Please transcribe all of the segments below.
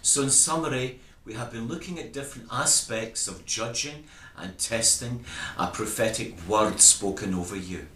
So in summary, we have been looking at different aspects of judging and testing a prophetic word spoken over you.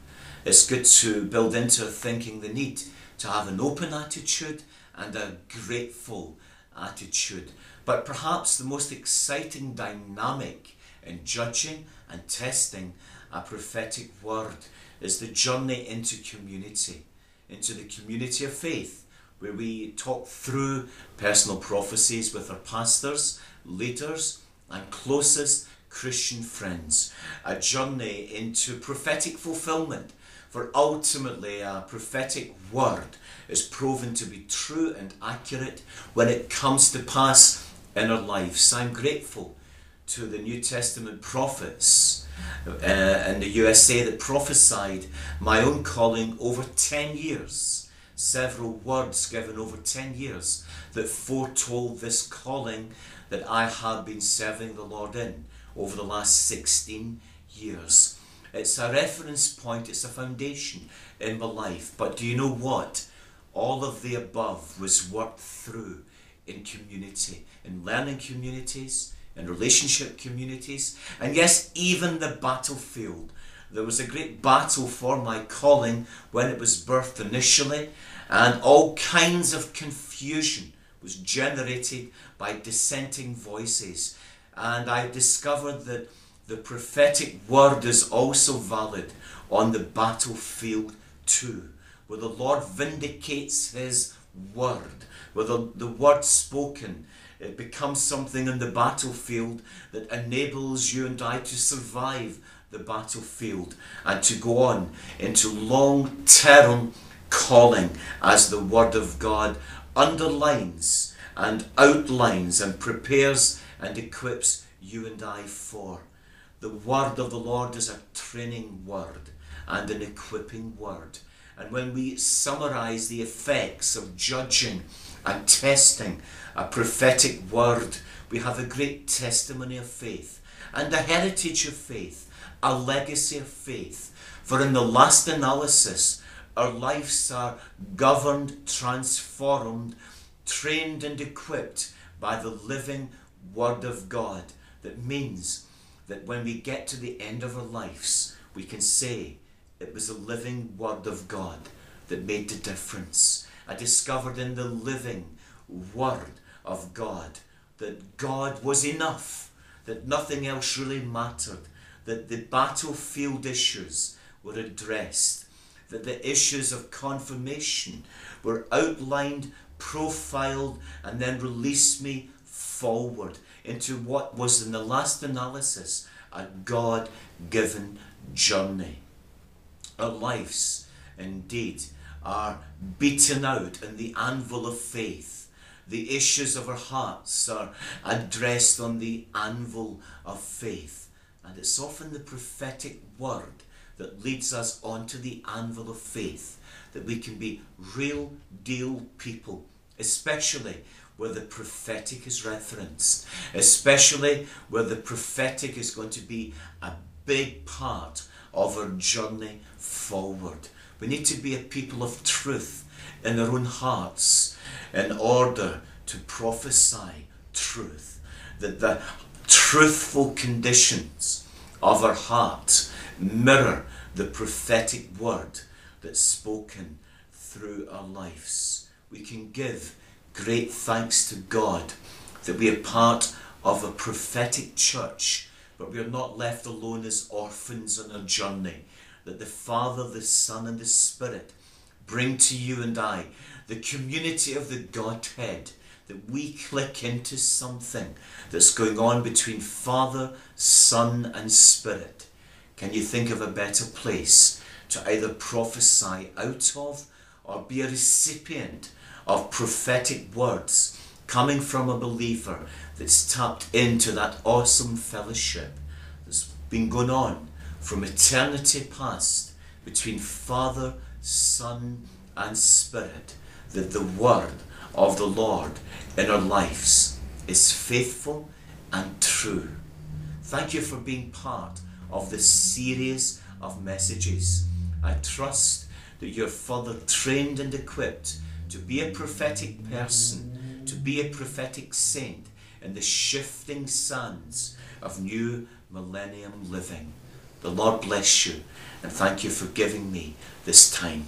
It's good to build into our thinking the need to have an open attitude and a grateful attitude. But perhaps the most exciting dynamic in judging and testing a prophetic word is the journey into community, into the community of faith, where we talk through personal prophecies with our pastors, leaders, and closest Christian friends. A journey into prophetic fulfillment, for ultimately a prophetic word is proven to be true and accurate when it comes to pass in our lives. I'm grateful to the New Testament prophets in the USA that prophesied my own calling over 10 years. Several words given over 10 years that foretold this calling that I have been serving the Lord in over the last 16 years. It's a reference point, it's a foundation in my life. But do you know what? All of the above was worked through in community, in learning communities, in relationship communities, and yes, even the battlefield. There was a great battle for my calling when it was birthed initially, and all kinds of confusion was generated by dissenting voices. And I discovered that the prophetic word is also valid on the battlefield too, where the Lord vindicates his word, where the word spoken, it becomes something in the battlefield that enables you and I to survive the battlefield and to go on into long-term calling as the word of God underlines and outlines and prepares and equips you and I for. The word of the Lord is a training word and an equipping word. And when we summarize the effects of judging and testing a prophetic word, we have a great testimony of faith and a heritage of faith, a legacy of faith. For in the last analysis, our lives are governed, transformed, trained and equipped by the living Word of God. That means that when we get to the end of our lives, we can say it was the living Word of God that made the difference. I discovered in the living Word of God that God was enough, that nothing else really mattered, that the battlefield issues were addressed, that the issues of confirmation were outlined, profiled, and then released me forward into what was in the last analysis a God-given journey. Our lives indeed are beaten out in the anvil of faith. The issues of our hearts are addressed on the anvil of faith. And it's often the prophetic word that leads us onto the anvil of faith, that we can be real deal people, especially where the prophetic is referenced, especially where the prophetic is going to be a big part of our journey forward. We need to be a people of truth in our own hearts in order to prophesy truth, that the truthful conditions of our heart mirror the prophetic word that's spoken through our lives. We can give great thanks to God that we are part of a prophetic church, but we are not left alone as orphans on our journey, that the Father, the Son and the Spirit bring to you and I the community of the Godhead, that we click into something that's going on between Father, Son and Spirit. Can you think of a better place to either prophesy out of or be a recipient of prophetic words coming from a believer that's tapped into that awesome fellowship that's been going on from eternity past between Father, Son and Spirit, that the word of the Lord in our lives is faithful and true. Thank you for being part of this series of messages. I trust that you're further trained and equipped to be a prophetic person, to be a prophetic saint in the shifting sands of new millennium living. The Lord bless you, and thank you for giving me this time.